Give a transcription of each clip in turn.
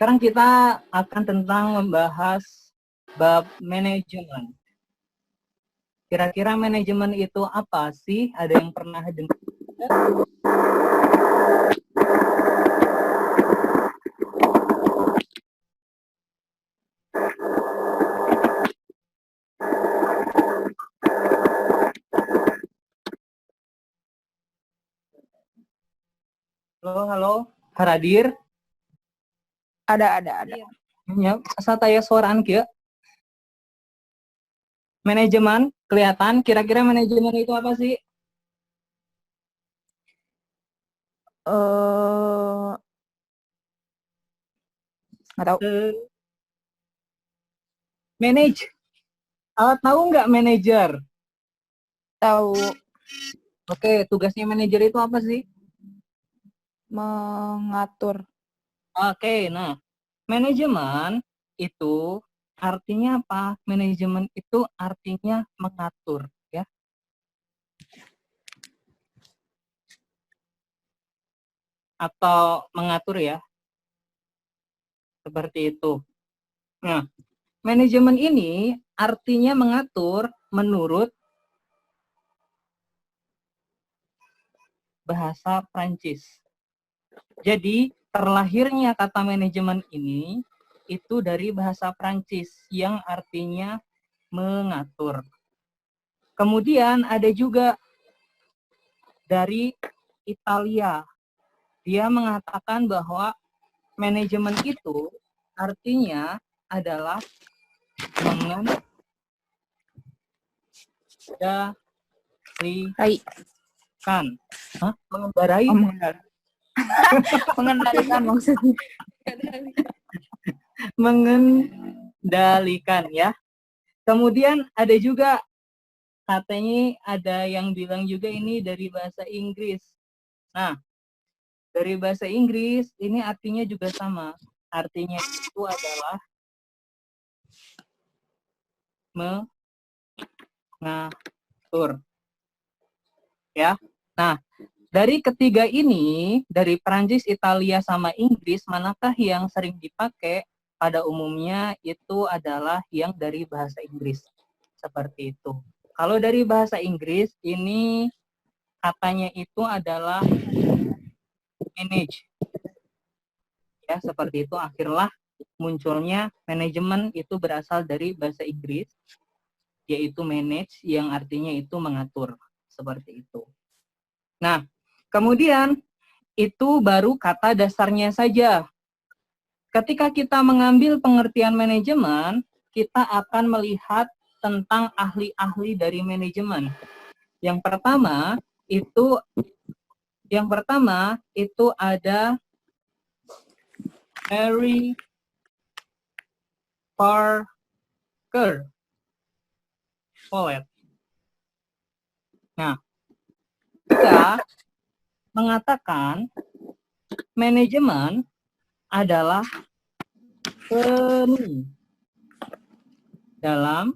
Sekarang kita akan tentang membahas bab manajemen. Kira-kira manajemen itu apa sih? Ada yang pernah dengar? Halo, halo, Haradir. Ada. Ya, asal taya suaraan kia. Manajemen, kelihatan. Kira-kira manajemen itu apa sih? Nggak tahu. Manage. Tahu nggak manajer? Tahu. Oke, tugasnya manajer itu apa sih? Mengatur. Oke, nah, manajemen itu artinya apa? Manajemen itu artinya mengatur, ya. Atau mengatur ya. Seperti itu. Nah, manajemen ini artinya mengatur menurut bahasa Prancis. Jadi, terlahirnya kata manajemen ini itu dari bahasa Prancis yang artinya mengatur. Kemudian ada juga dari Italia. Dia mengatakan bahwa manajemen itu artinya adalah mengendalikan. Hah? Mengendarai? Oh, mengendalikan maksudnya. Mengendalikan ya. Kemudian ada juga katanya ada yang bilang juga ini dari bahasa Inggris. Nah, dari bahasa Inggris ini artinya juga sama. Artinya itu adalah mengatur. Ya. Nah, dari ketiga ini, dari Prancis, Italia, sama Inggris, manakah yang sering dipakai? Pada umumnya itu adalah yang dari bahasa Inggris. Seperti itu. Kalau dari bahasa Inggris, ini katanya itu adalah manage. Ya, seperti itu. Akhirnya munculnya manajemen itu berasal dari bahasa Inggris, yaitu manage, yang artinya itu mengatur. Seperti itu. Nah, kemudian itu baru kata dasarnya saja. Ketika kita mengambil pengertian manajemen, kita akan melihat tentang ahli-ahli dari manajemen. Yang pertama itu ada Harry Parker Follett. Nah, dia mengatakan manajemen adalah seni dalam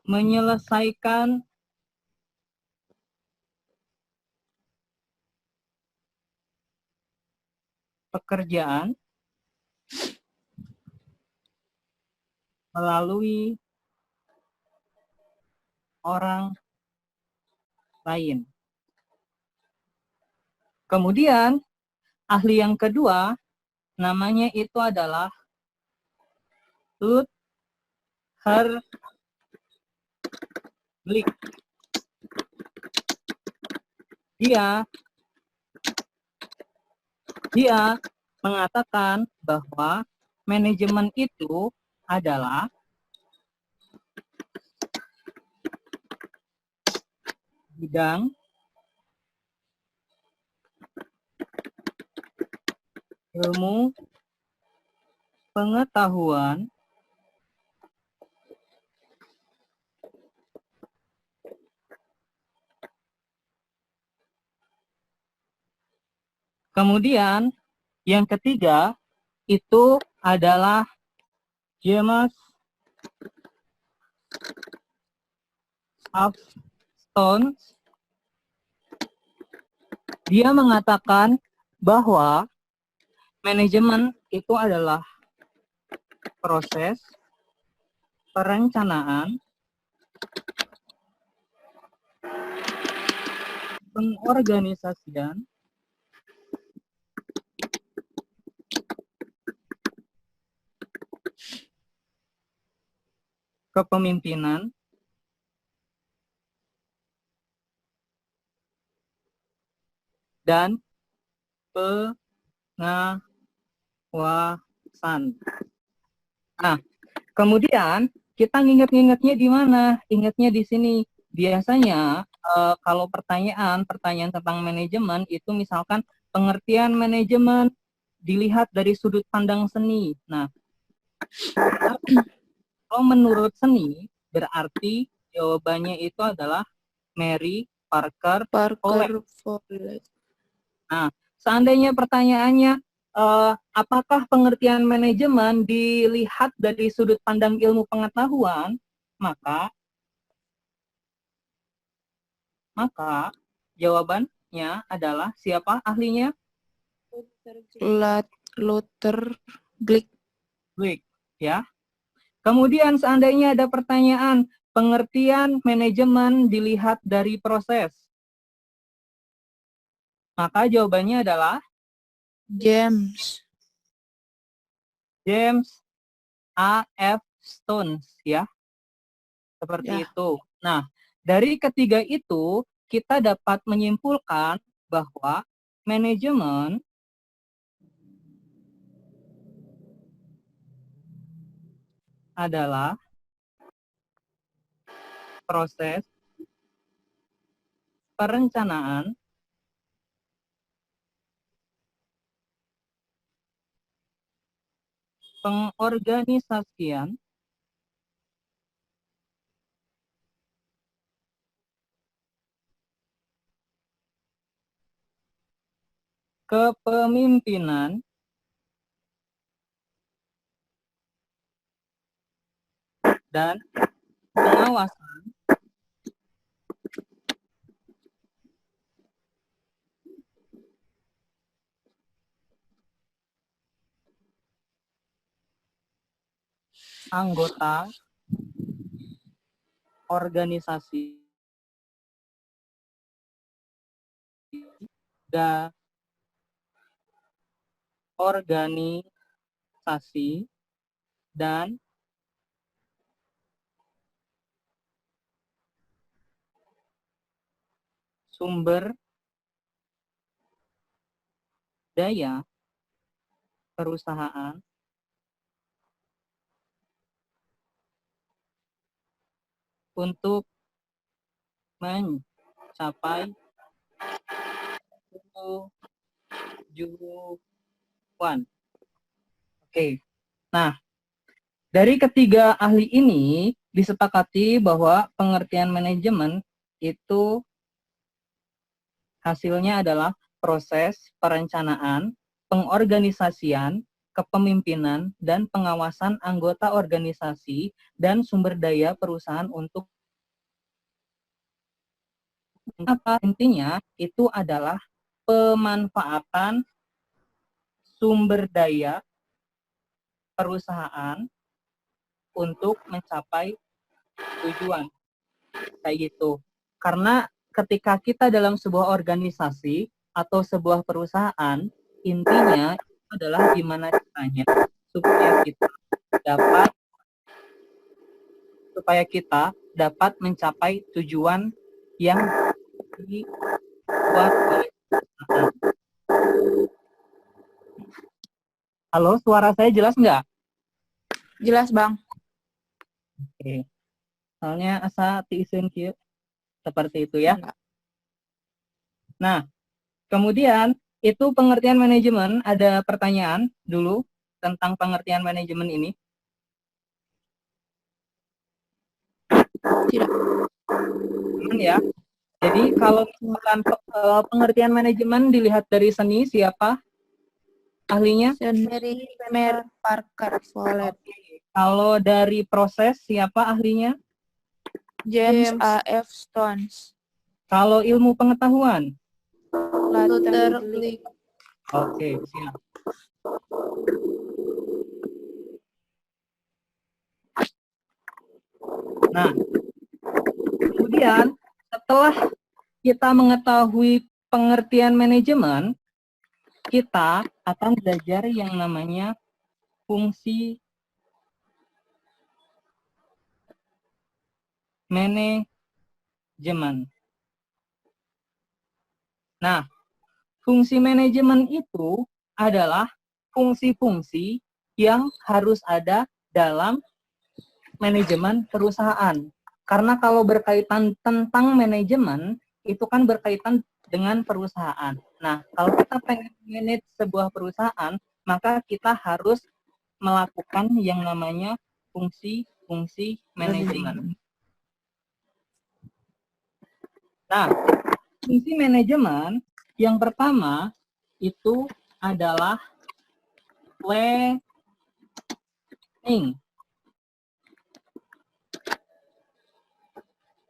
menyelesaikan pekerjaan melalui orang lain. Kemudian, ahli yang kedua, namanya itu adalah Rutger Blik. Dia mengatakan bahwa manajemen itu adalah bidang ilmu pengetahuan kemudian yang ketiga itu adalah James Afton. Dia mengatakan bahwa Manajemen itu adalah proses perencanaan, pengorganisasian, kepemimpinan, dan pengawasan. Nah, kemudian kita nginget-ngingetnya di mana? Ingatnya di sini. Biasanya kalau pertanyaan tentang manajemen itu misalkan pengertian manajemen dilihat dari sudut pandang seni. Nah, kalau menurut seni berarti jawabannya itu adalah Mary Parker Follett. Nah, seandainya pertanyaannya apakah pengertian manajemen dilihat dari sudut pandang ilmu pengetahuan, maka jawabannya adalah siapa ahlinya? Luther Glick. Ya. Kemudian seandainya ada pertanyaan pengertian manajemen dilihat dari proses, maka jawabannya adalah James A.F. Stone, ya. Seperti Ya. itu. Nah, dari ketiga itu kita dapat menyimpulkan bahwa manajemen adalah proses perencanaan, pengorganisasian, kepemimpinan, dan pengawasan anggota organisasi dan organisasi dan sumber daya perusahaan untuk mencapai tujuan. Oke. Nah, dari ketiga ahli ini disepakati bahwa pengertian manajemen itu hasilnya adalah proses perencanaan, pengorganisasian, kepemimpinan, dan pengawasan anggota organisasi dan sumber daya perusahaan untuk apa intinya itu adalah pemanfaatan sumber daya perusahaan untuk mencapai tujuan. Kayak gitu. Karena ketika kita dalam sebuah organisasi atau sebuah perusahaan, intinya itu adalah gimana caranya supaya kita dapat mencapai tujuan yang dibuat oleh perusahaan. Halo, suara saya jelas nggak? Jelas, Bang. Oke. Soalnya asa tiiseun kieu. Seperti itu ya. Enggak. Nah, kemudian itu pengertian manajemen, ada pertanyaan dulu tentang pengertian manajemen ini? Tidak. Aman ya. Jadi kalau misalkan pengertian manajemen dilihat dari seni, siapa ahlinya? Mary Parker Follett. Kalau dari proses, siapa ahlinya? James A.F. Stones. Kalau ilmu pengetahuan? Luther Glick. Oke, siap. Nah, kemudian setelah kita mengetahui pengertian manajemen, kita akan belajar yang namanya fungsi manajemen. Nah, fungsi manajemen itu adalah fungsi-fungsi yang harus ada dalam manajemen perusahaan. Karena kalau berkaitan tentang manajemen, itu kan berkaitan dengan perusahaan. Nah, kalau kita pengen manage sebuah perusahaan, maka kita harus melakukan yang namanya fungsi-fungsi manajemen. Nah, fungsi manajemen yang pertama itu adalah planning.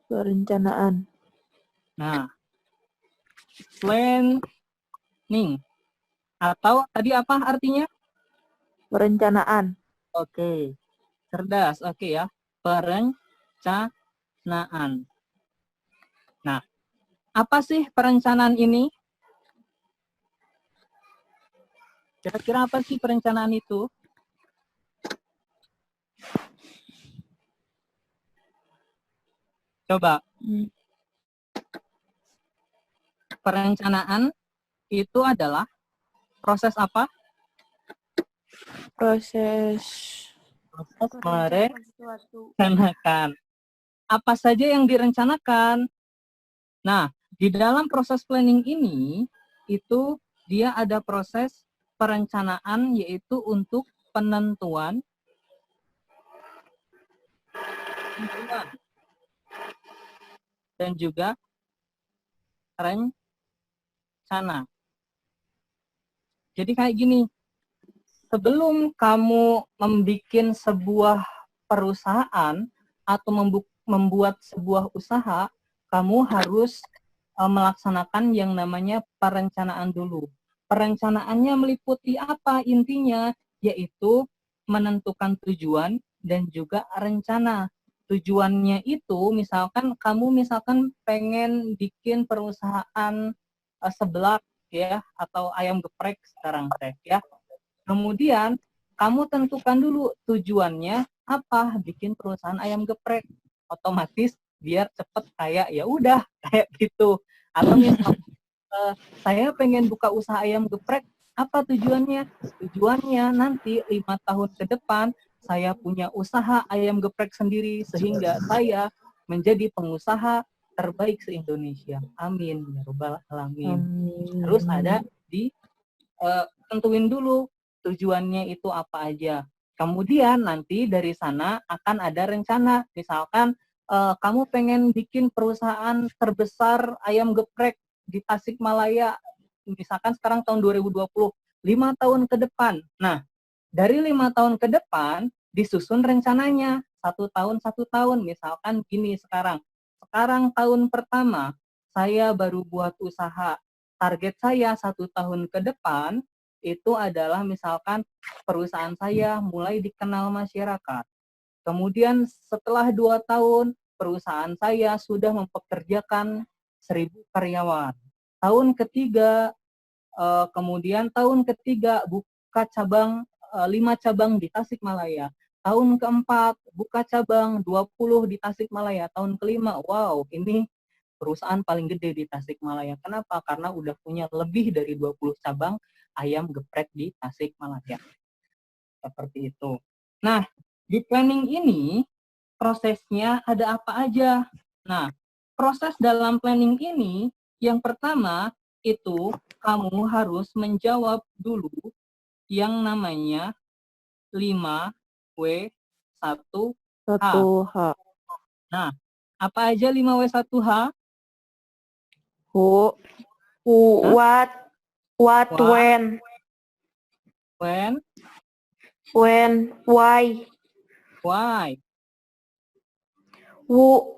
Perencanaan. Nah, planning. Atau tadi apa artinya? Perencanaan. Oke, cerdas. Oke ya, perencanaan. Nah, apa sih perencanaan ini? Kira-kira apa sih perencanaan itu? Coba. Perencanaan itu adalah proses apa? Proses merencanakan. Apa saja yang direncanakan? Nah, di dalam proses planning ini, itu dia ada proses perencanaan, yaitu untuk penentuan dan juga rencana. Jadi kayak gini, sebelum kamu membuat sebuah perusahaan atau membuat sebuah usaha, kamu harus melaksanakan yang namanya perencanaan dulu. Perencanaannya meliputi apa intinya? Yaitu menentukan tujuan dan juga rencana. Tujuannya itu misalkan kamu pengen bikin perusahaan seblak ya, atau ayam geprek sekarang teh ya. Kemudian kamu tentukan dulu tujuannya apa, bikin perusahaan ayam geprek. Otomatis biar cepet kaya, ya udah kayak gitu. Atau misalnya saya pengen buka usaha ayam geprek, apa tujuannya? Tujuannya nanti 5 tahun ke depan saya punya usaha ayam geprek sendiri sehingga saya menjadi pengusaha terbaik se-Indonesia. Amin ya rabbal alamin. Harus ada di tentuin dulu tujuannya itu apa aja. Kemudian nanti dari sana akan ada rencana. Misalkan kamu pengen bikin perusahaan terbesar ayam geprek di Tasikmalaya. Misalkan sekarang tahun 2020, 5 tahun ke depan. Nah, dari 5 tahun ke depan disusun rencananya. 1 tahun. Misalkan gini sekarang. Sekarang tahun pertama saya baru buat usaha. Target saya 1 tahun ke depan itu adalah misalkan perusahaan saya mulai dikenal masyarakat. Kemudian setelah 2 tahun, perusahaan saya sudah mempekerjakan 1.000 karyawan. Tahun ketiga, kemudian tahun ketiga buka cabang 5 cabang di Tasikmalaya. Tahun keempat buka cabang 20 di Tasikmalaya. Tahun kelima, wow, ini perusahaan paling gede di Tasikmalaya. Kenapa? Karena udah punya lebih dari 20 cabang ayam geprek di Tasikmalaya. Seperti itu. Nah, di planning ini prosesnya ada apa aja? Nah, proses dalam planning ini yang pertama itu kamu harus menjawab dulu yang namanya 5W1H. Nah, apa aja 5W1H? Who, what, when, why, who,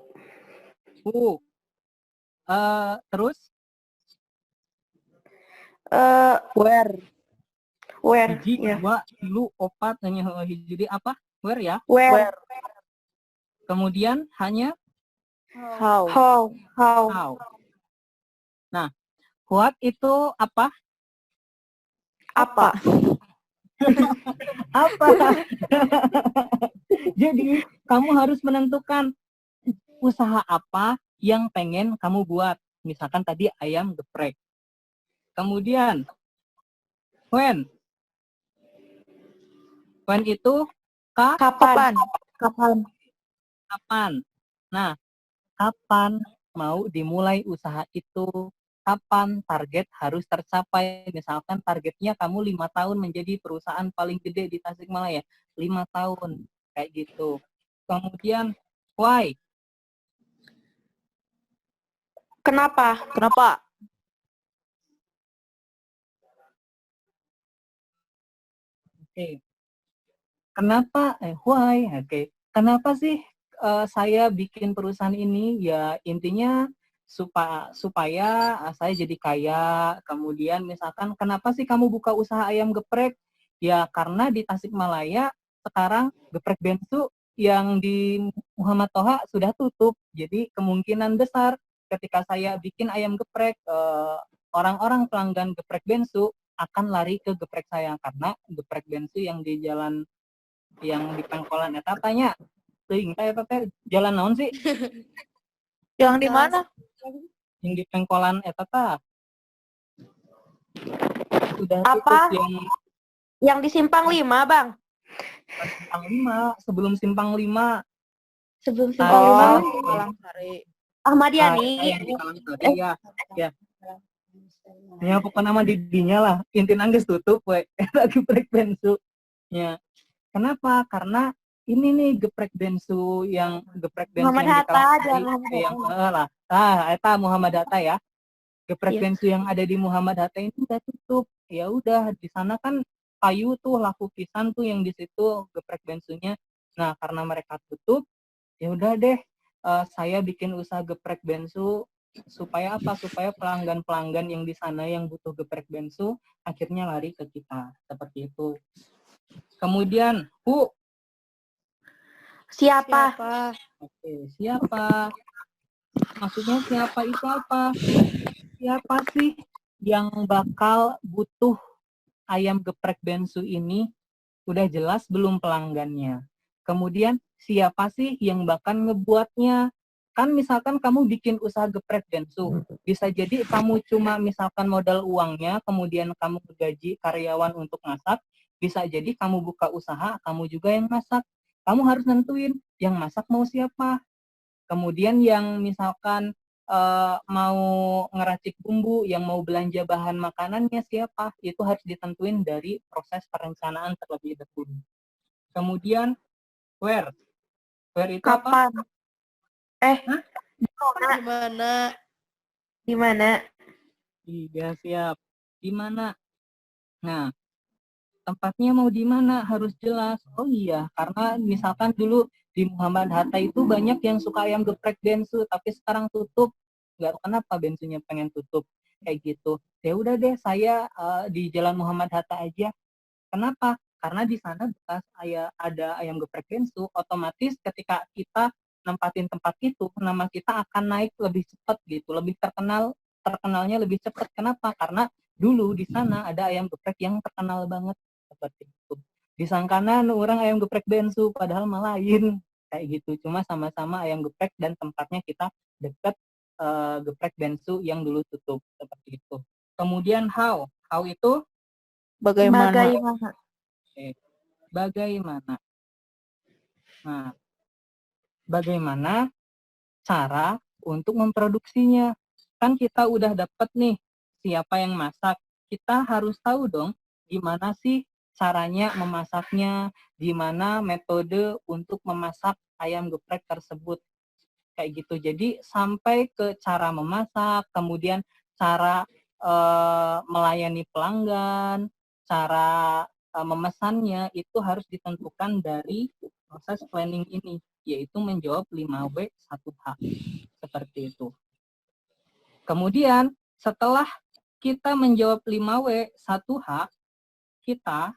terus where, hiji, ya. dua, tilu, opat, hanya hiji apa? Where ya? Where. Kemudian hanya How. how. Nah, what itu apa? Apa? Apa? Jadi, kamu harus menentukan usaha apa yang pengen kamu buat. Misalkan tadi ayam geprek. Kemudian, when. When itu Kapan? kapan. Nah, kapan mau dimulai usaha itu? Kapan target harus tercapai? Misalkan targetnya kamu 5 tahun menjadi perusahaan paling gede di Tasikmalaya. 5 tahun. Kayak gitu. Kemudian, why? Kenapa? Oke. Kenapa? Why? Oke. Kenapa sih saya bikin perusahaan ini? Ya intinya supaya saya jadi kaya. Kemudian misalkan kenapa sih kamu buka usaha ayam geprek? Ya karena di Tasikmalaya sekarang geprek bensu yang di Muhammad Toha sudah tutup. Jadi kemungkinan besar ketika saya bikin ayam geprek, orang-orang pelanggan geprek bensu akan lari ke geprek saya karena geprek bensu yang di jalan yang di pengkolan eta tanya teuing teh eta teh jalan naon sih Yang di mana? yang di pengkolan eta teh sudah Apa? tutup Yang di Simpang 5, Bang. Simpang 5 sebelum Simpang 5 Sebelum Simpang 5. Ahmad yang Yani. di Kalangtari ya ya pokoknya nama didinya lah intinya geus tutup we eta geprek bensu ya. Kenapa? Karena ini nih geprek bensu yang di Kalangtari yang lah. Eta Muhammad Hatta ya. Geprek bensu yang ada di Muhammad Hatta ini udah tutup. Ya udah di sana kan kayu tuh laku pisan tuh yang di situ geprek bensunya. Nah, karena mereka tutup, ya udah deh saya bikin usaha geprek bensu supaya apa? Supaya pelanggan-pelanggan yang di sana yang butuh geprek bensu akhirnya lari ke kita. Seperti itu. Kemudian, Siapa? Oke, siapa? Maksudnya siapa itu apa? Siapa sih yang bakal butuh ayam geprek bensu ini? Udah jelas belum pelanggannya. Kemudian siapa sih yang bakal ngebuatnya? Kan misalkan kamu bikin usaha geprek bensu, bisa jadi kamu cuma misalkan modal uangnya, kemudian kamu gaji karyawan untuk masak, bisa jadi kamu buka usaha, kamu juga yang masak. Kamu harus nentuin yang masak mau siapa. Kemudian yang misalkan mau ngeracik bumbu, yang mau belanja bahan makanannya siapa, itu harus ditentuin dari proses perencanaan terlebih dahulu. Kemudian, where? Where itu Kapan? apa? Di mana? Iya, siap. Di mana? Nah, tempatnya mau di mana harus jelas. Oh iya, karena misalkan dulu di Muhammad Hatta itu banyak yang suka ayam geprek bensu, tapi sekarang tutup. Nggak tahu kenapa bensunya pengen tutup kayak gitu. Ya udah deh, saya di Jalan Muhammad Hatta aja. Kenapa? Karena di sana bekas ada ayam geprek bensu, otomatis ketika kita nempatin tempat itu, nama kita akan naik lebih cepat gitu, lebih terkenalnya lebih cepat. Kenapa? Karena dulu di sana ada ayam geprek yang terkenal banget seperti itu. Disangkana orang ayam geprek bensu, padahal malah lain kayak gitu. Cuma sama-sama ayam geprek dan tempatnya kita deket geprek bensu yang dulu tutup seperti itu. Kemudian how itu Bagaimana? Bagaimana? Nah, bagaimana cara untuk memproduksinya? Kan kita udah dapet nih siapa yang masak. Kita harus tahu dong gimana sih caranya memasaknya, gimana metode untuk memasak ayam geprek tersebut. Kayak gitu. Jadi sampai ke cara memasak, kemudian cara melayani pelanggan, cara memesannya itu harus ditentukan dari proses planning ini, yaitu menjawab 5W 1H. Seperti itu. Kemudian setelah kita menjawab 5W 1H, kita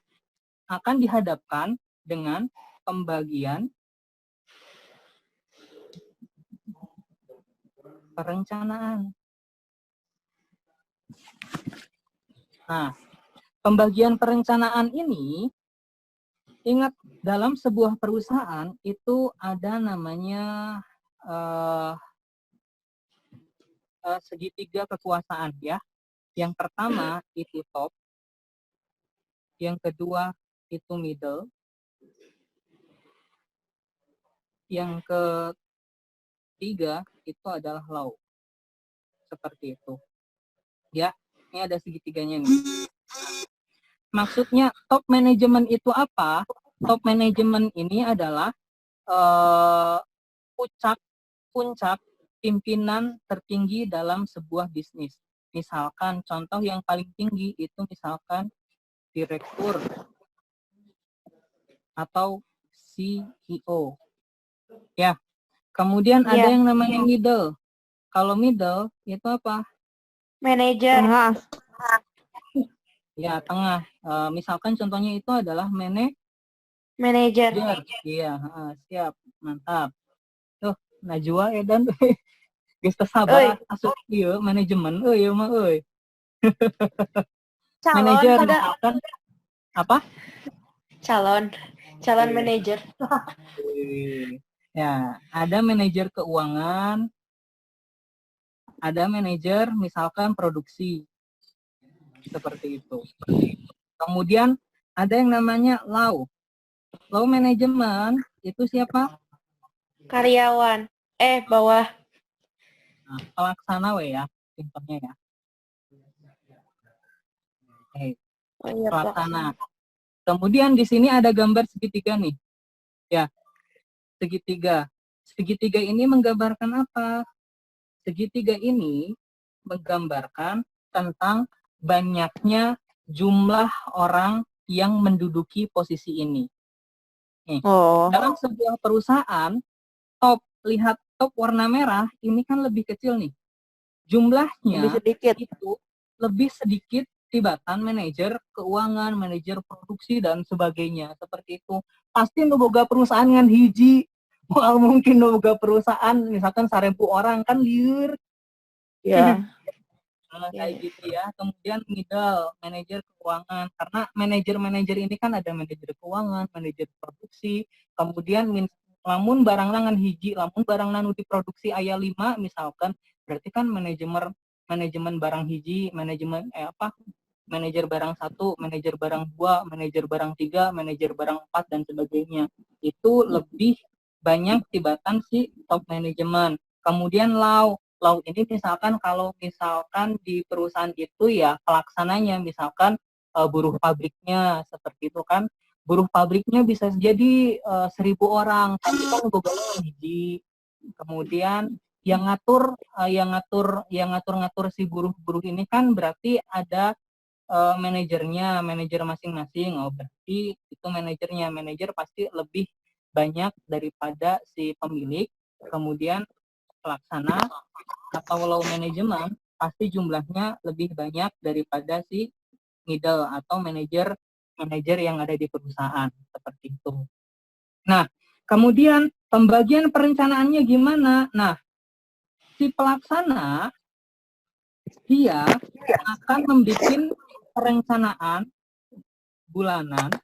akan dihadapkan dengan pembagian perencanaan. Nah, pembagian perencanaan ini, ingat, dalam sebuah perusahaan itu ada namanya segitiga kekuasaan ya. Yang pertama itu top, yang kedua itu middle, yang ketiga itu adalah low. Seperti itu. Ya, ini ada segitiganya nih. Maksudnya top manajemen itu apa? Top manajemen ini adalah puncak pimpinan tertinggi dalam sebuah bisnis. Misalkan contoh yang paling tinggi itu misalkan direktur atau CEO. Ya. Kemudian ada yang namanya middle. Kalau middle itu apa? Manajer. Ya, tengah. Misalkan contohnya itu adalah Manajer. Iya, siap. Mantap. Tuh, Najwa edan geus sabar asup ieu manajemen euy mah euy. Manajer misalkan apa? Calon manajer. Ya, ada manajer keuangan, ada manajer misalkan produksi. Seperti itu. Kemudian ada yang namanya law. Law management itu siapa? Karyawan. Bawah. Nah, pelaksana ya, contohnya ya. Pelaksana. Kemudian di sini ada gambar segitiga nih. Ya, segitiga. Segitiga ini menggambarkan apa? Segitiga ini menggambarkan tentang banyaknya jumlah orang yang menduduki posisi ini. Nih, dalam sebuah perusahaan, lihat top warna merah, ini kan lebih kecil nih. Jumlahnya itu lebih sedikit tibatan manajer keuangan, manajer produksi, dan sebagainya. Seperti itu. Pasti boga perusahaan dengan hiji. Mungkin boga perusahaan, misalkan 1000 orang, kan liur. Ya. Kayak gitu ya. Kemudian middle, manajer keuangan. Karena manajer-manajer ini kan ada manajer keuangan, manajer produksi. Kemudian lamun barang nangan hiji, lamun barang nanu diproduksi aya 5 misalkan, berarti kan manajemen barang hiji, manajer barang 1, manajer barang 2, manajer barang 3, manajer barang 4, dan sebagainya. Itu lebih banyak tibatan si top manajemen. Kemudian law ini misalkan kalau misalkan di perusahaan itu ya pelaksananya misalkan buruh pabriknya seperti itu kan. Buruh pabriknya bisa jadi 1000 orang, tapi kan hiji. Kemudian yang ngatur si buruh-buruh ini kan berarti ada manajer masing-masing. Berarti itu manajer pasti lebih banyak daripada si pemilik. Kemudian pelaksana atau low management pasti jumlahnya lebih banyak daripada si middle atau manajer yang ada di perusahaan, seperti itu. Nah, kemudian pembagian perencanaannya gimana? Nah, si pelaksana dia akan membuat perencanaan bulanan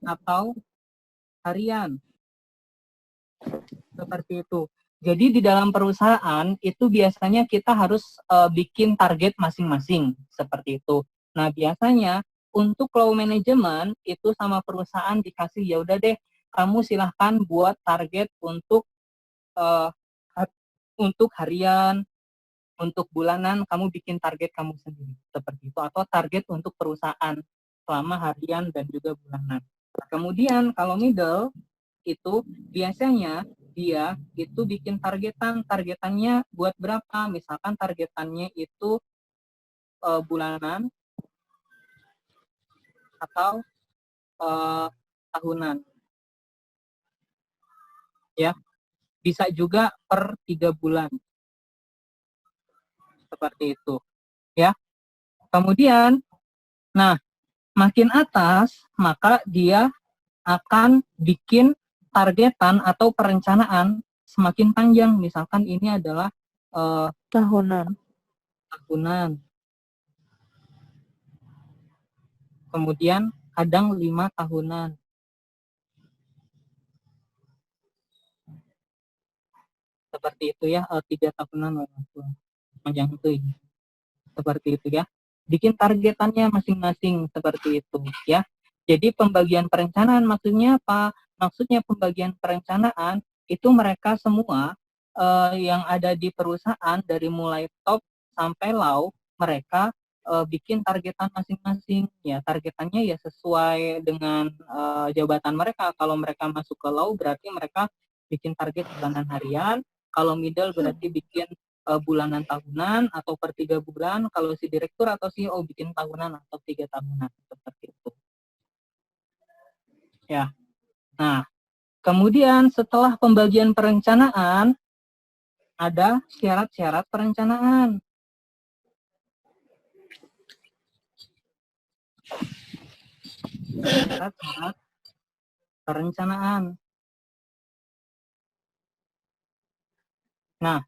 atau harian. Seperti itu. Jadi di dalam perusahaan itu biasanya kita harus bikin target masing-masing, seperti itu. Nah, biasanya untuk low management itu sama perusahaan dikasih, ya udah deh, kamu silahkan buat target untuk harian, untuk bulanan, kamu bikin target kamu sendiri, seperti itu. Atau target untuk perusahaan selama harian dan juga bulanan. Kemudian kalau middle itu biasanya dia itu bikin targetannya buat berapa, misalkan targetannya itu bulanan atau tahunan ya, bisa juga per 3 bulan seperti itu ya. Kemudian nah makin atas maka dia akan bikin targetan atau perencanaan semakin panjang. Misalkan ini adalah Tahunan. tahunan. Kemudian kadang 5 tahunan. Seperti itu ya, 3 tahunan panjang itu. Seperti itu ya. Bikin targetannya masing-masing seperti itu ya. Jadi pembagian perencanaan maksudnya apa? Maksudnya pembagian perencanaan itu mereka semua yang ada di perusahaan dari mulai top sampai low, mereka bikin targetan masing-masing ya. Targetannya ya sesuai dengan jabatan mereka. Kalau mereka masuk ke low berarti mereka bikin target bulanan harian. Kalau middle berarti bikin bulanan tahunan atau per 3 bulan. Kalau si direktur atau CEO bikin tahunan atau 3 tahunan seperti itu. Ya. Nah, kemudian setelah pembagian perencanaan ada syarat-syarat perencanaan. Syarat-syarat perencanaan. Nah,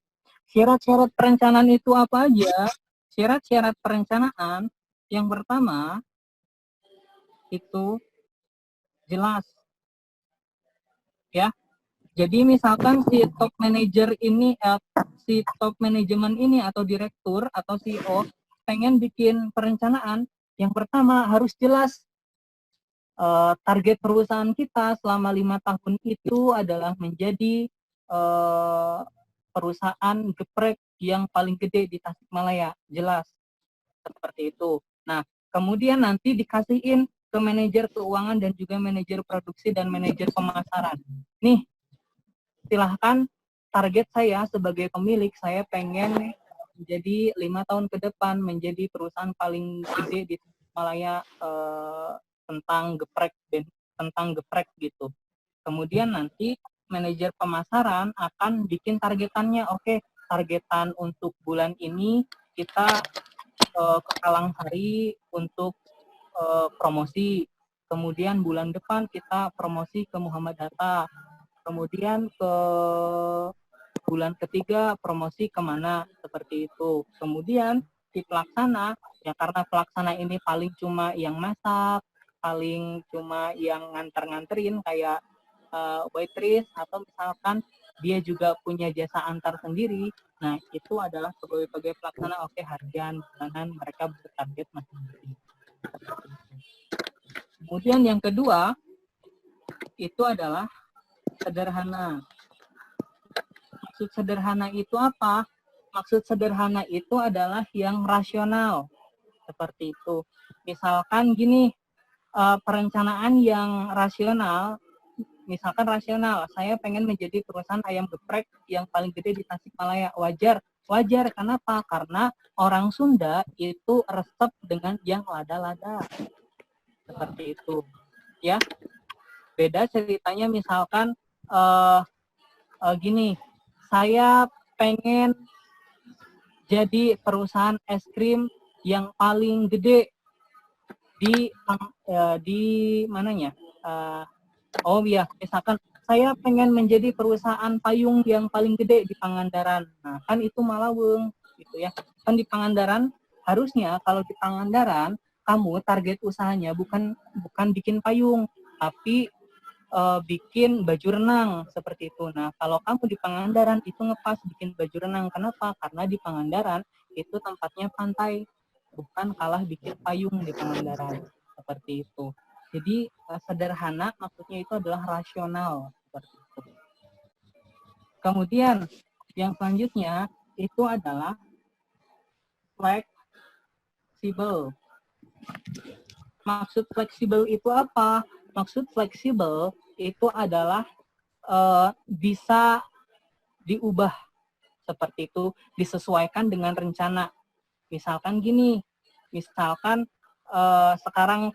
syarat-syarat perencanaan itu apa aja? Syarat-syarat perencanaan yang pertama itu jelas. Ya. Jadi misalkan si top manager ini, si top manajemen ini atau direktur atau CEO pengen bikin perencanaan, yang pertama harus jelas target perusahaan kita selama 5 tahun itu adalah menjadi perusahaan geprek yang paling gede di Tasikmalaya, jelas seperti itu. Nah, kemudian nanti dikasihin ke manajer keuangan dan juga manajer produksi dan manajer pemasaran. Nih, silahkan target saya sebagai pemilik, saya pengen menjadi 5 tahun ke depan menjadi perusahaan paling gede di Tasikmalaya tentang geprek gitu. Kemudian nanti manajer pemasaran akan bikin targetannya. Oke, targetan untuk bulan ini kita ke Kalangsari untuk promosi. Kemudian bulan depan kita promosi ke Muhammad Hatta. Kemudian ke bulan ketiga promosi kemana, seperti itu. Kemudian si pelaksana, ya karena pelaksana ini paling cuma yang masak, paling cuma yang nganter-nganterin kayak waitress, atau misalkan dia juga punya jasa antar sendiri. Nah, itu adalah pegawai-pegawai pelaksana. Oke, harian, bulanan, mereka bertarget masing-masing. Kemudian yang kedua, itu adalah sederhana. Maksud sederhana itu apa? Maksud sederhana itu adalah yang rasional. Seperti itu. Misalkan gini, perencanaan yang rasional, misalkan rasional, saya pengen menjadi perusahaan ayam geprek yang paling gede di Tasikmalaya. Wajar. Kenapa? Karena orang Sunda itu resep dengan yang lada-lada. Seperti itu. Ya. Beda ceritanya misalkan gini, saya pengen jadi perusahaan es krim yang paling gede di mananya? Misalkan saya pengen menjadi perusahaan payung yang paling gede di Pangandaran. Nah, kan itu Malaweng gitu ya. Kan di Pangandaran, harusnya kalau di Pangandaran kamu target usahanya bukan bikin payung, tapi bikin baju renang seperti itu. Nah, kalau kamu di Pangandaran itu ngepas bikin baju renang. Kenapa? Karena di Pangandaran itu tempatnya pantai, bukan kalah bikin payung di Pangandaran. Seperti itu. Jadi sederhana maksudnya itu adalah rasional seperti itu. Kemudian yang selanjutnya itu adalah fleksibel. Maksud fleksibel itu apa? Maksud fleksibel itu adalah bisa diubah seperti itu, disesuaikan dengan rencana. Misalkan gini, sekarang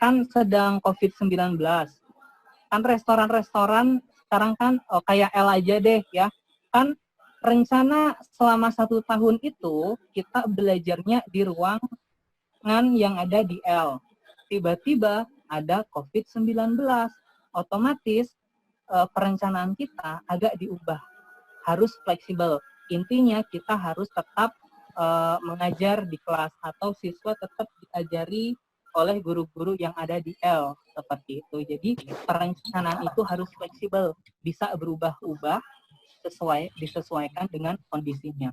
kan sedang COVID-19. Kan restoran-restoran sekarang kan kayak L aja deh ya. Kan rencana selama 1 tahun itu kita belajarnya di ruangan yang ada di L. Tiba-tiba ada COVID-19. Otomatis perencanaan kita agak diubah harus fleksibel. Intinya kita harus tetap mengajar di kelas atau siswa tetap diajari oleh guru-guru yang ada di L seperti itu. Jadi perencanaan itu harus fleksibel, bisa berubah-ubah disesuaikan dengan kondisinya.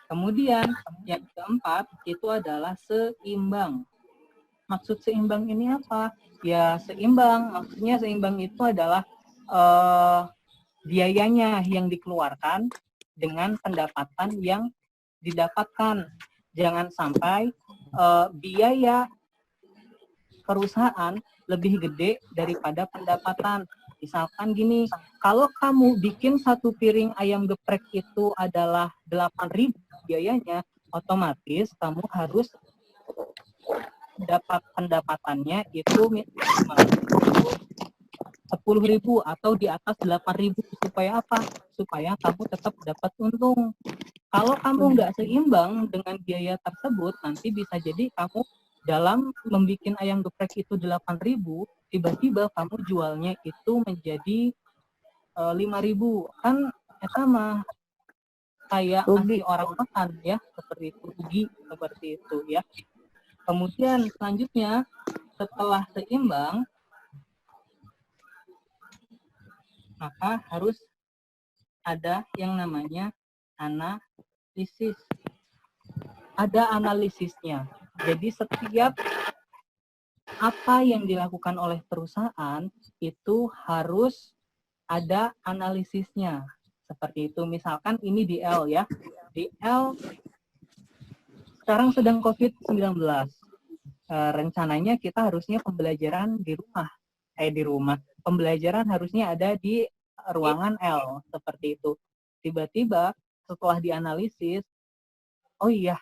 Kemudian yang keempat itu adalah seimbang. Maksud seimbang ini apa? Ya seimbang, maksudnya seimbang itu adalah biayanya yang dikeluarkan dengan pendapatan yang didapatkan. Jangan sampai biaya perusahaan lebih gede daripada pendapatan. Misalkan gini, kalau kamu bikin satu piring ayam geprek itu adalah 8.000 biayanya, otomatis kamu harus dapat pendapatannya itu 10.000 atau di atas 8.000. Supaya apa? Supaya kamu tetap dapat untung. Kalau kamu nggak seimbang dengan biaya tersebut, nanti bisa jadi kamu dalam membuat ayam geprek itu 8.000, tiba-tiba kamu jualnya itu menjadi 5.000. Kan eta mah kayak ngasih orang makan ya, seperti itu, rugi seperti itu ya. Kemudian selanjutnya setelah seimbang, maka harus ada yang namanya analisis. Ada analisisnya. Jadi setiap apa yang dilakukan oleh perusahaan itu harus ada analisisnya. Seperti itu. Misalkan ini di L ya. Di L sekarang sedang COVID-19. Rencananya kita harusnya pembelajaran di rumah. Pembelajaran harusnya ada di ruangan L. Seperti itu. Tiba-tiba setelah dianalisis, oh iya,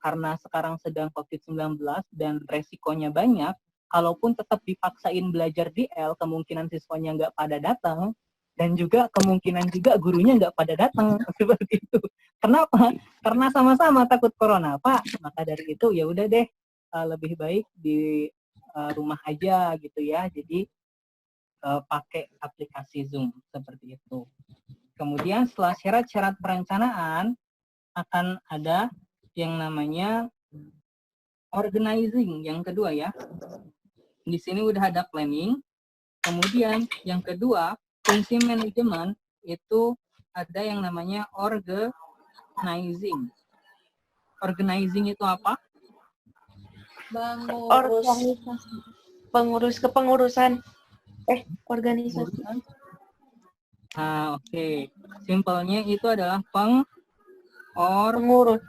karena sekarang sedang COVID-19 dan resikonya banyak, kalaupun tetap dipaksain belajar di L, kemungkinan siswanya nggak pada datang, dan juga kemungkinan juga gurunya nggak pada datang, seperti itu. Kenapa? Karena sama-sama takut corona, Pak. Maka dari itu ya udah deh, lebih baik di rumah aja gitu ya. Jadi pakai aplikasi Zoom seperti itu. Kemudian setelah syarat-syarat perencanaan akan ada yang namanya organizing, yang kedua ya. Di sini udah ada planning. Kemudian yang kedua, fungsi manajemen itu ada yang namanya organizing. Organizing itu apa? Kepengurusan. Organisasi. Nah, oke. Simpelnya itu adalah Pengurus.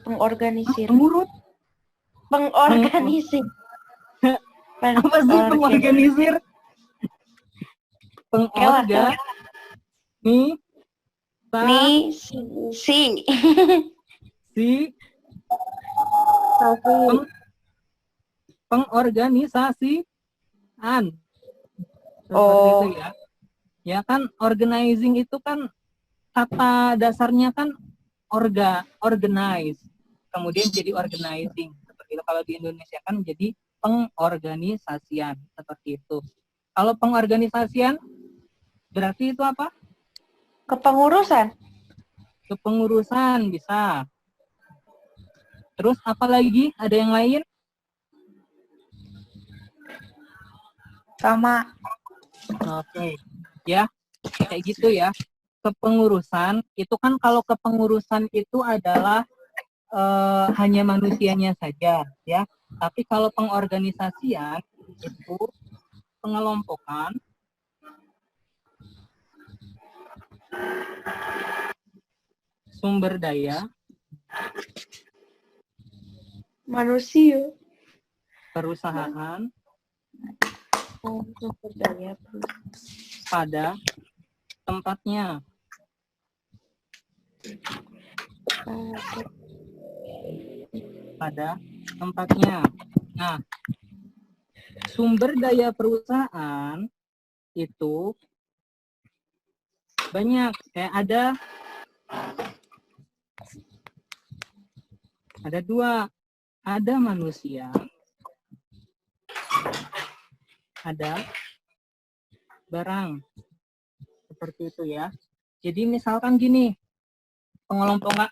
Pengorganisir. Pengorganisir. Apa sih pengorganisir? Pengorganisasian. Seperti itu ya. Ya kan, organizing itu kan kata dasarnya kan organize. Kemudian jadi organizing. Seperti itu. Kalau di Indonesia kan jadi pengorganisasian. Seperti itu. Kalau pengorganisasian berarti itu apa? Kepengurusan. Kepengurusan bisa. Terus apa lagi? Ada yang lain? Sama. Oke. Ya, kayak gitu ya. Kepengurusan itu kan, kalau kepengurusan itu adalah hanya manusianya saja ya. Tapi kalau pengorganisasian itu pengelompokan sumber daya manusia, perusahaan sumber daya pada tempatnya. Pada tempatnya. Nah, sumber daya perusahaan itu banyak. Kayak ada dua. Ada manusia, ada barang. Seperti itu ya. Jadi misalkan gini, pengelompokan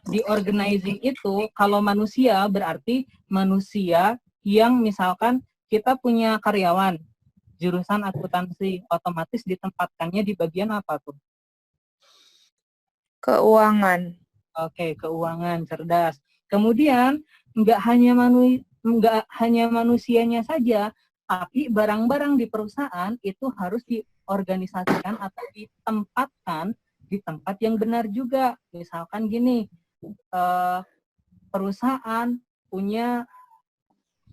di organizing itu, kalau manusia berarti manusia yang misalkan kita punya karyawan jurusan akuntansi, otomatis ditempatkannya di bagian apa tuh? Keuangan. Oke, keuangan, cerdas. Kemudian nggak hanya manusianya saja, tapi barang-barang di perusahaan itu harus diorganisasikan atau ditempatkan di tempat yang benar juga. Misalkan gini, perusahaan punya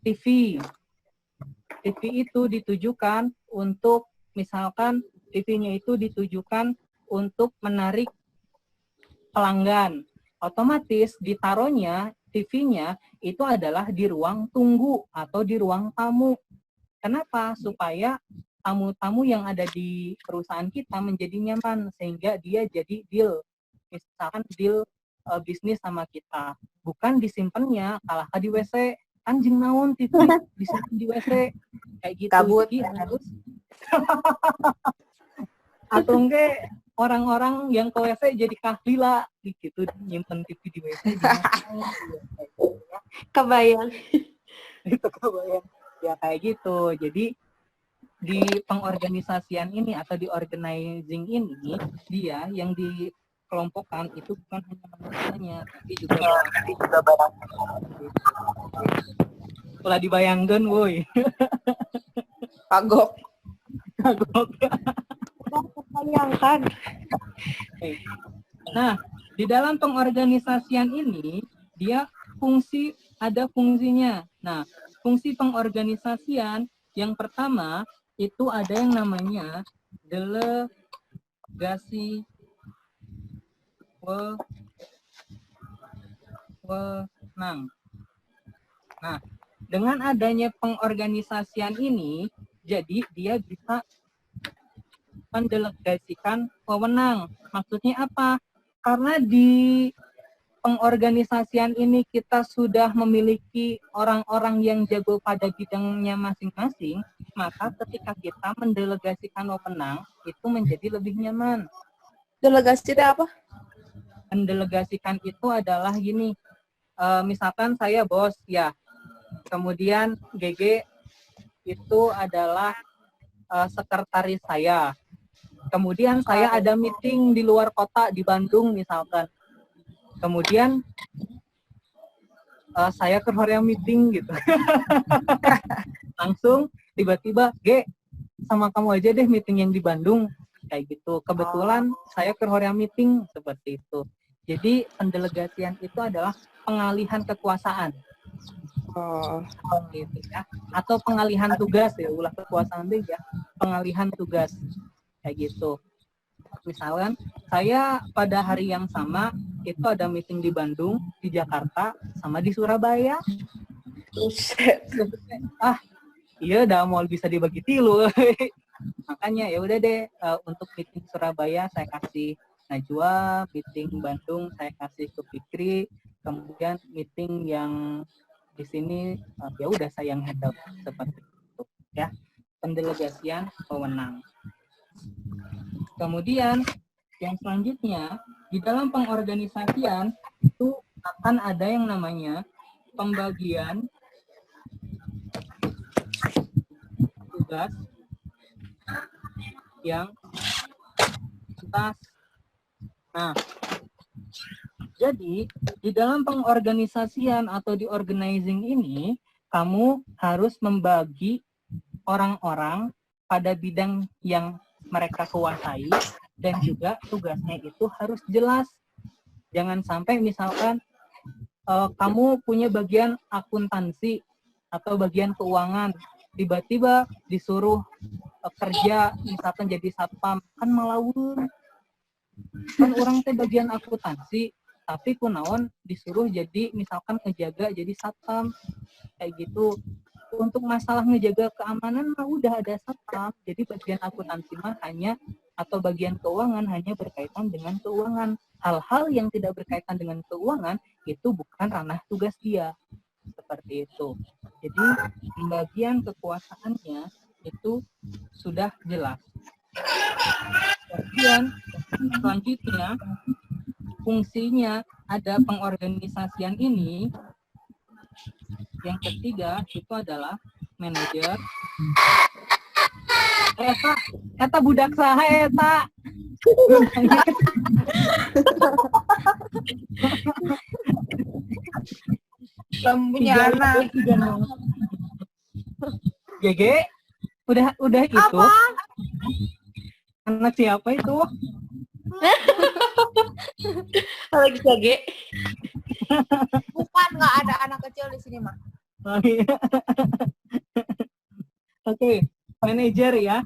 TV. TV itu ditujukan untuk, misalkan TV-nya itu ditujukan untuk menarik pelanggan. Otomatis ditaruhnya TV-nya itu adalah di ruang tunggu atau di ruang tamu. Kenapa? Supaya tamu-tamu yang ada di perusahaan kita menjadi nyaman, sehingga dia jadi deal. Misalkan deal bisnis sama kita. Bukan disimpannya kalah di WC. Anjing naon TV disimpan di WC. Kayak gitu. Kabut. Jadi harus atau enggak orang-orang yang ke WC jadi kahlila gitu, nyimpen TV di WC. Kebayang. Itu kebayang. Ya kayak gitu. Jadi di pengorganisasian ini atau di organizing ini, dia yang dikelompokkan itu bukan hanya manusianya, tapi juga barang. Setelah dibayangkan, woi. Kagok. Kagok. Bayangkan. Nah, di dalam pengorganisasian ini, dia ada fungsinya. Nah, fungsi pengorganisasian yang pertama itu ada yang namanya delegasi wewenang. Nah, dengan adanya pengorganisasian ini, jadi dia bisa mendelegasikan wewenang. Maksudnya apa? Karena di pengorganisasian ini kita sudah memiliki orang-orang yang jago pada bidangnya masing-masing, maka ketika kita mendelegasikan wewenang, itu menjadi lebih nyaman. Delegasi itu apa? Mendelegasikan itu adalah gini, misalkan saya bos, ya, kemudian GG itu adalah sekretaris saya. Kemudian saya ada meeting di luar kota, di Bandung misalkan. Kemudian saya ke Korea meeting gitu. Langsung tiba-tiba, G, sama kamu aja deh meeting yang di Bandung. Kayak gitu. Kebetulan saya ke Korea meeting, seperti itu. Jadi pendelegasian itu adalah pengalihan kekuasaan. Gitu ya. Atau pengalihan tugas ya, ulah kekuasaan deh ya. Pengalihan tugas. Kayak gitu. Misalkan saya pada hari yang sama itu ada meeting di Bandung, di Jakarta, sama di Surabaya. Iya, udah mau bisa dibagi tilu. Makanya ya udah deh, untuk meeting Surabaya saya kasih Najwa, meeting Bandung saya kasih ke Fikri, kemudian meeting yang di sini ya udah saya yang handle, seperti itu ya. Pendelegasian wewenang. Kemudian yang selanjutnya, di dalam pengorganisasian itu akan ada yang namanya pembagian tugas yang tuntas. Nah, jadi di dalam pengorganisasian atau di organizing ini, kamu harus membagi orang-orang pada bidang yang mereka kuasai, dan juga tugasnya itu harus jelas. Jangan sampai misalkan kamu punya bagian akuntansi atau bagian keuangan, tiba-tiba disuruh kerja misalkan jadi satpam, kan malawun. Kan orang teh bagian akuntansi, tapi kunaon disuruh jadi misalkan ngejaga jadi satpam, kayak gitu. Untuk masalah ngejaga keamanan mah udah ada satpam, jadi bagian akuntansi mah hanya atau bagian keuangan hanya berkaitan dengan keuangan. Hal-hal yang tidak berkaitan dengan keuangan itu bukan ranah tugas dia, seperti itu. Jadi pembagian kekuasaannya itu sudah jelas. Kemudian selanjutnya fungsinya ada pengorganisasian ini. Yang ketiga itu adalah manajer. Eta budak saha eta. Punya anak. GG, udah itu. Apa? Anak siapa itu? Lagi lagi. Bukan, nggak ada anak kecil di sini, Mak. Oh, iya. Oke, manajer ya.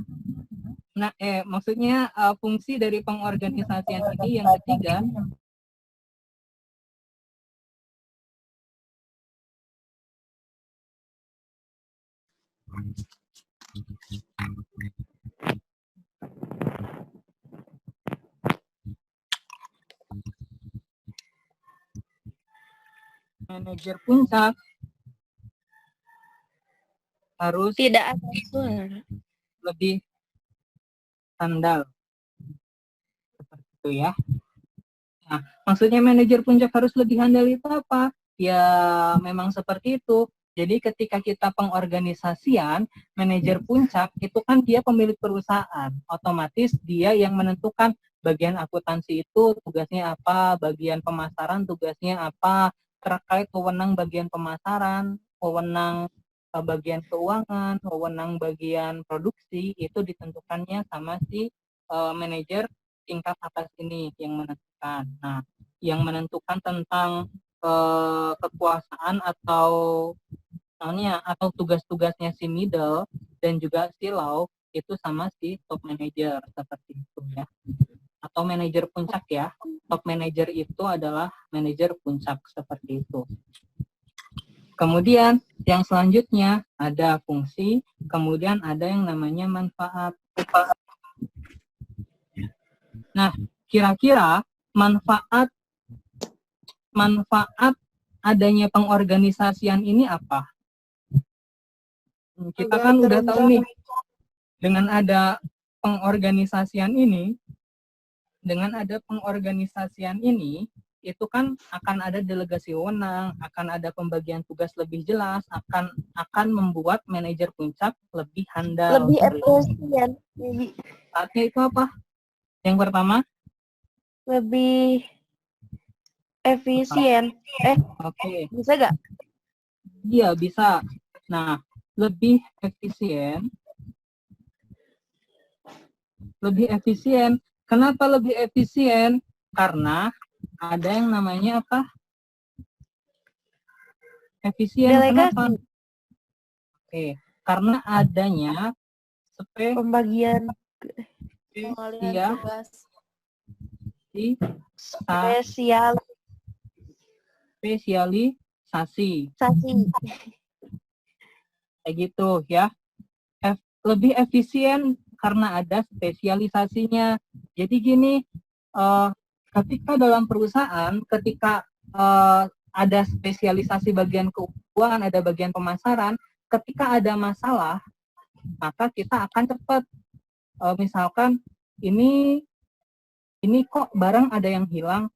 Nah, maksudnya fungsi dari pengorganisasian ini yang ketiga. Manajer puncak harus Tidak ada suara. lebih handal. Seperti itu ya. Nah, maksudnya manajer puncak harus lebih handal itu apa? Ya, memang seperti itu. Jadi ketika kita pengorganisasian, manajer puncak itu kan dia pemilik perusahaan. Otomatis dia yang menentukan bagian akuntansi itu tugasnya apa, bagian pemasaran tugasnya apa, terkait wewenang bagian pemasaran, wewenang bagian keuangan, wewenang bagian produksi, itu ditentukannya sama si manajer tingkat atas ini yang menentukan. Nah, yang menentukan tentang kekuasaan atau tugas-tugasnya si middle dan juga si low itu sama si top manager seperti itu ya. Atau manajer puncak ya. Top manager itu adalah manajer puncak seperti itu. Kemudian yang selanjutnya ada fungsi, kemudian ada yang namanya manfaat. Nah, kira-kira manfaat adanya pengorganisasian ini apa? Kita kan udah tahu nih, dengan ada pengorganisasian ini, itu kan akan ada delegasi wewenang, akan ada pembagian tugas lebih jelas, akan membuat manajer puncak lebih handal. Lebih efisien. Artinya itu apa? Yang pertama? Lebih efisien. Oke. Bisa nggak? Iya, bisa. Nah, lebih efisien. Kenapa lebih efisien? Karena ada yang namanya apa? Efisien. Delegasi. Kenapa? Oke, karena adanya pembagian spesialisasi. Kayak gitu ya. Lebih efisien karena ada spesialisasinya. Jadi gini, ketika dalam perusahaan, ketika ada spesialisasi bagian keuangan, ada bagian pemasaran, ketika ada masalah, maka kita akan cepat. Misalkan ini kok barang ada yang hilang.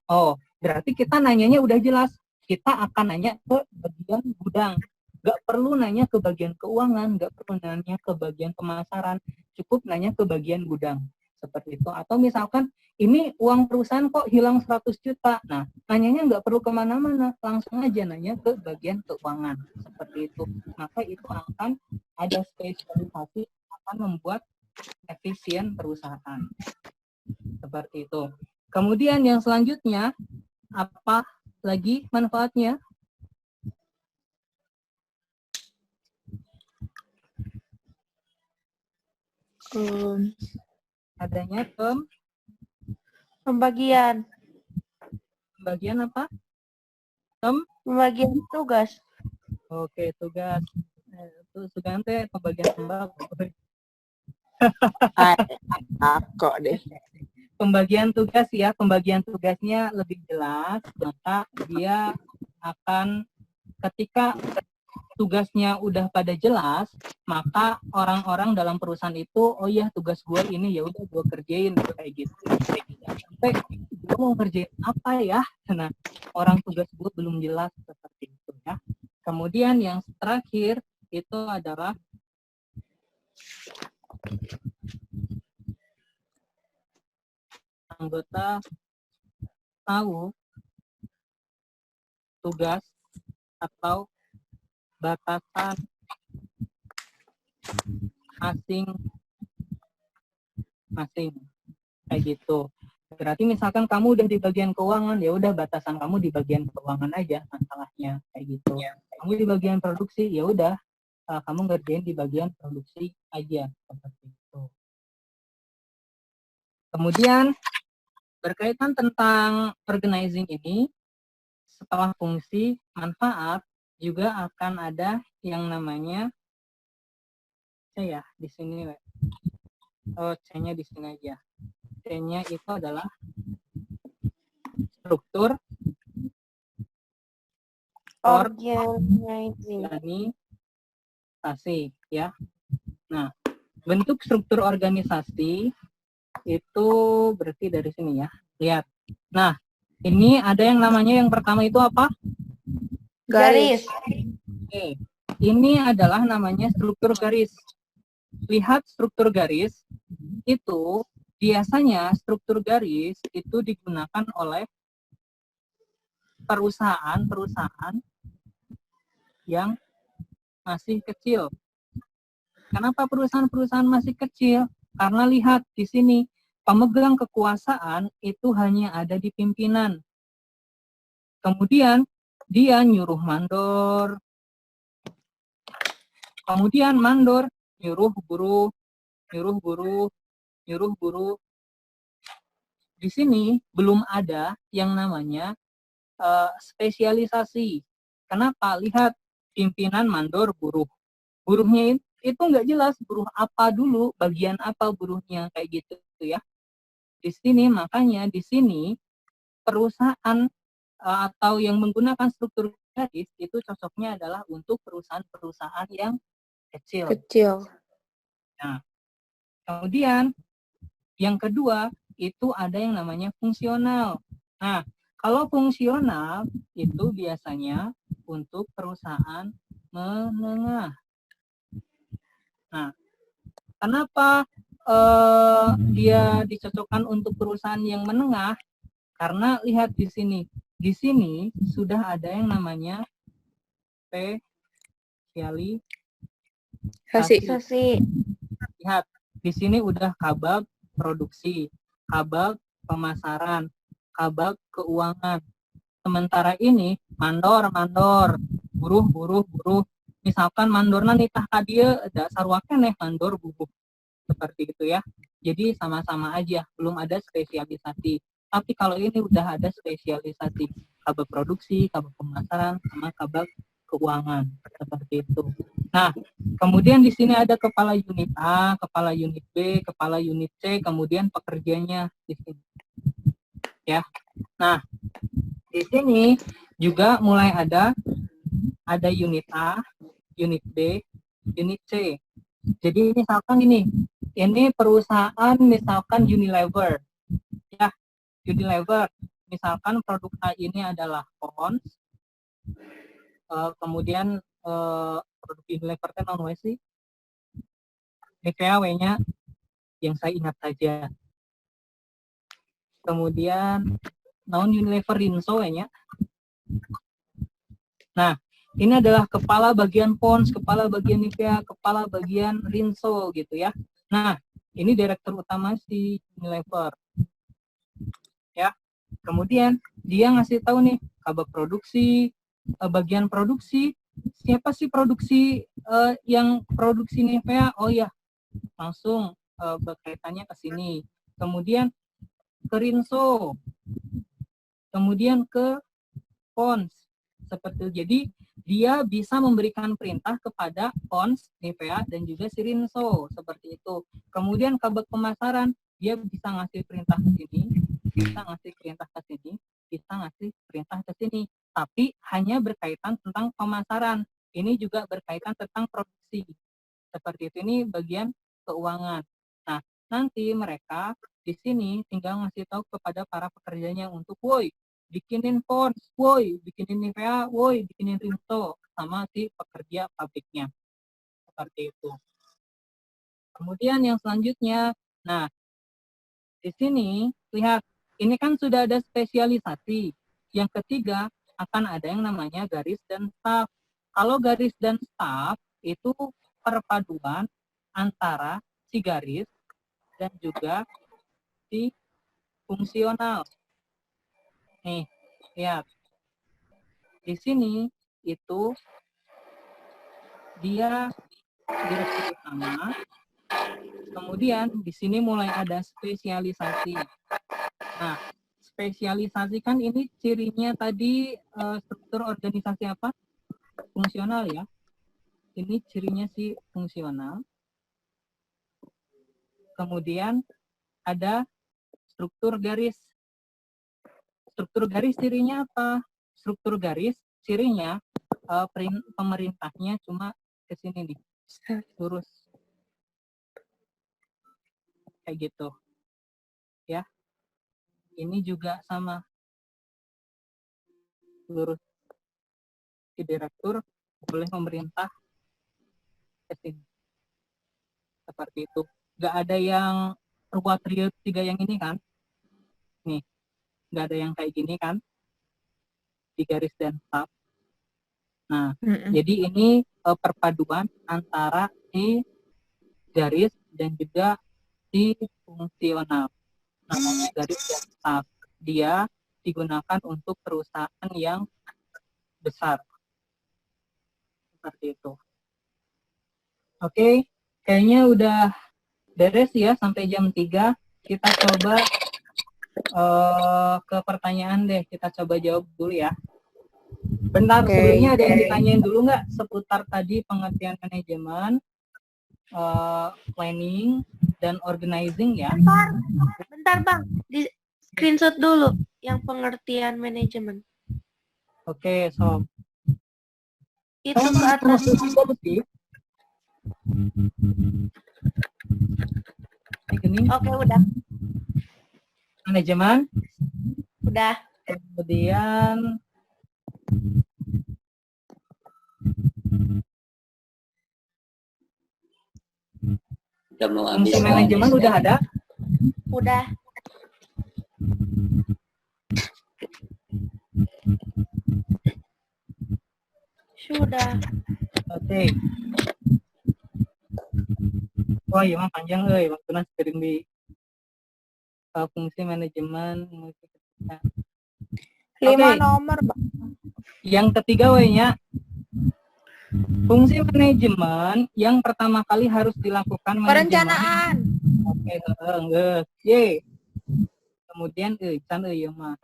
Oh, berarti kita nanyanya udah jelas. Kita akan nanya ke bagian gudang. Nggak perlu nanya ke bagian keuangan, nggak perlu nanya ke bagian pemasaran, cukup nanya ke bagian gudang. Seperti itu. Atau misalkan, ini uang perusahaan kok hilang 100 juta. Nah, nanyanya nggak perlu kemana-mana, langsung aja nanya ke bagian keuangan. Seperti itu. Maka itu akan ada spesialisasi, akan membuat efisien perusahaan. Seperti itu. Kemudian yang selanjutnya, apa lagi manfaatnya? Adanya pembagian apa? Pembagian tugas. Oke, tugas. Itu sugante pembagian sembako. Kok deh. Pembagian tugas ya, pembagian tugasnya lebih jelas, maka dia akan ketika tugasnya udah pada jelas, maka orang-orang dalam perusahaan itu, oh ya tugas gue ini, ya udah gue kerjain kayak gitu. Sampai gue mau ngerjain apa ya? Nah, orang tugas gue belum jelas seperti itu ya. Kemudian yang terakhir itu adalah anggota tahu tugas atau batasan masing-masing kayak gitu. Berarti misalkan kamu udah di bagian keuangan, ya udah batasan kamu di bagian keuangan aja masalahnya kayak gitu. Kamu di bagian produksi, ya udah kamu ngerjain di bagian produksi aja seperti itu. Kemudian berkaitan tentang organizing ini, setelah fungsi manfaat juga akan ada yang namanya C ya di sini. Oh, C-nya di sini aja. C-nya itu adalah struktur organisasi ya. Nah, bentuk struktur organisasi itu berarti dari sini ya. Lihat. Nah, ini ada yang namanya yang pertama itu apa? Garis. Oke. Ini adalah namanya struktur garis. Lihat struktur garis itu biasanya struktur garis itu digunakan oleh perusahaan-perusahaan yang masih kecil. Kenapa perusahaan-perusahaan masih kecil? Karena lihat di sini, pemegang kekuasaan itu hanya ada di pimpinan. Kemudian dia nyuruh mandor. Kemudian mandor nyuruh buruh, nyuruh buruh, nyuruh buruh. Di sini belum ada yang namanya spesialisasi. Kenapa? Lihat pimpinan, mandor, buruh. Buruhnya itu nggak jelas buruh apa dulu, bagian apa buruhnya kayak gitu ya. Di sini makanya di sini perusahaan atau yang menggunakan struktur garis itu cocoknya adalah untuk perusahaan-perusahaan yang kecil. Nah, kemudian yang kedua itu ada yang namanya fungsional. Nah, kalau fungsional itu biasanya untuk perusahaan menengah. Nah, kenapa dia dicocokkan untuk perusahaan yang menengah? Karena lihat di sini sudah ada yang namanya spesialisasi. Lihat, di sini udah kabag produksi, kabag pemasaran, kabag keuangan. Sementara ini mandor, buruh. Misalkan mandorna nitah ka dieu dasar wakeneh mandor bubuh. Seperti itu ya. Jadi sama-sama aja, belum ada spesialisasi. Tapi kalau ini udah ada spesialisasi, kabag produksi, kabag pemasaran, sama kabag keuangan. Seperti itu. Nah, kemudian di sini ada kepala unit A, kepala unit B, kepala unit C, kemudian pekerjanya di sini. Ya. Nah, di sini juga mulai ada unit A, unit B, unit C. Jadi misalkan ini perusahaan misalkan Unilever. Ya, Unilever. Misalkan produk A ini adalah Pond's. Kemudian produk Unilever itu namanya sih Nivea W-nya yang saya ingat saja. Kemudian naon Unilever Rinso W-nya. Nah, ini adalah kepala bagian Pond's, kepala bagian Nivea, kepala bagian Rinso gitu ya. Nah, ini direktur utama si Unilever. Ya. Kemudian dia ngasih tahu nih kabag produksi, bagian produksi, siapa sih produksi yang produksi Nivea? Oh ya, langsung berkaitannya ke sini. Kemudian ke Rinso. Kemudian ke Pond's. Seperti itu. Jadi dia bisa memberikan perintah kepada Pond's, Nivea, dan juga si Rinso. Seperti itu. Kemudian kabag pemasaran, dia bisa ngasih perintah ke sini, bisa ngasih perintah ke sini, bisa ngasih perintah ke sini. Tapi hanya berkaitan tentang pemasaran. ini juga berkaitan tentang produksi. Seperti itu, ini bagian keuangan. Nah, nanti mereka di sini tinggal ngasih tahu kepada para pekerjanya untuk, woi, bikinin Pons, woi, bikinin Nivea, woi, bikinin Rinso, sama si pekerja pabriknya. Seperti itu. Kemudian yang selanjutnya, nah, di sini, lihat, ini kan sudah ada spesialisasi. Yang ketiga, akan ada yang namanya garis dan staf. Kalau garis dan staf, itu perpaduan antara si garis dan juga si fungsional. Nih, lihat. Di sini, itu dia direktur utama. Kemudian, di sini mulai ada spesialisasi. Nah, spesialisasi kan ini cirinya tadi struktur organisasi apa? Fungsional ya. Ini cirinya si fungsional. Kemudian ada struktur garis. Struktur garis cirinya apa? Struktur garis cirinya pemerintahnya cuma ke sini nih. Lurus. Kayak gitu. Ya. Ini juga sama. Lurus. Si direktur boleh memerintah ke sini. Seperti itu. Nggak ada yang ruang trio 3 yang ini kan. Nih. Nggak ada yang kayak gini kan. Di garis dan staf. Nah, jadi ini perpaduan antara si garis dan juga si fungsional. Namanya garis dan staf. Dia digunakan untuk perusahaan yang besar. Seperti itu. Oke, kayaknya udah beres ya sampai jam 3. Kita coba ke pertanyaan deh. Kita coba jawab dulu ya. Bentar, sebelumnya ada yang ditanyain dulu nggak seputar tadi pengertian manajemen, planning, dan organizing ya? Bentar Bang, di screenshot dulu yang pengertian manajemen. Oke, sob. Itu ke atas. Oke, udah. Manajemen. Udah. Kemudian fungsi manajemen udah ada? Udah. Sudah. Oke. Oh iya mah panjang waktu nanti sering di fungsi manajemen. 5 nomor, Bang. Yang ketiga nya fungsi manajemen yang pertama kali harus dilakukan perencanaan. Oke, enggak. Ye. Kemudian can mah.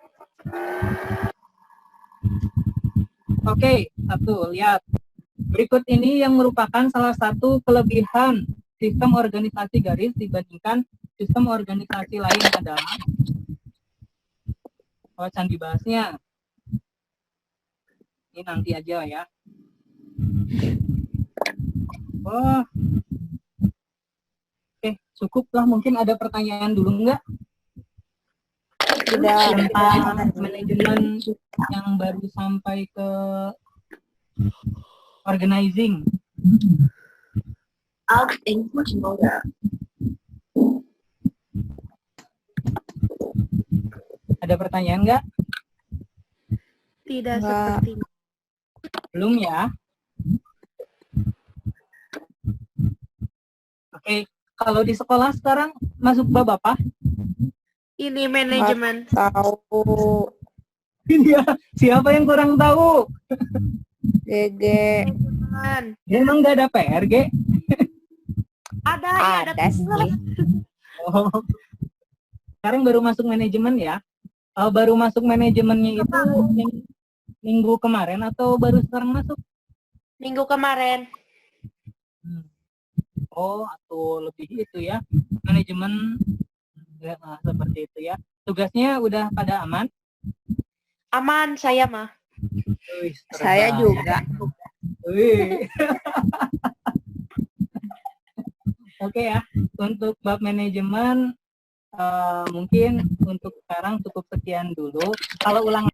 Oke, satu, lihat. Berikut ini yang merupakan salah satu kelebihan sistem organisasi garis dibandingkan sistem organisasi lain adalah can dibahasnya. Ini nanti aja ya. Oh. Oke, cukup lah. Mungkin ada pertanyaan dulu enggak? Sudah. Tentang manajemen yang baru sampai ke organizing. Ada pertanyaan enggak? Tidak seperti belum ya? Oke, kalau di sekolah sekarang masuk bab apa? Ini manajemen. Tahu. Iya, siapa yang kurang tahu? GG. Emang nggak ada PR, G? Ada sih. Oh. Sekarang baru masuk manajemen ya? Baru masuk manajemennya itu minggu kemarin atau baru sekarang masuk? Minggu kemarin. Oh, atau lebih itu ya? Manajemen ya, seperti itu ya. Tugasnya udah pada aman? Aman, saya mah. Saya juga. Wih. Oke ya, untuk bab manajemen mungkin untuk sekarang cukup sekian dulu. Kalau ulangan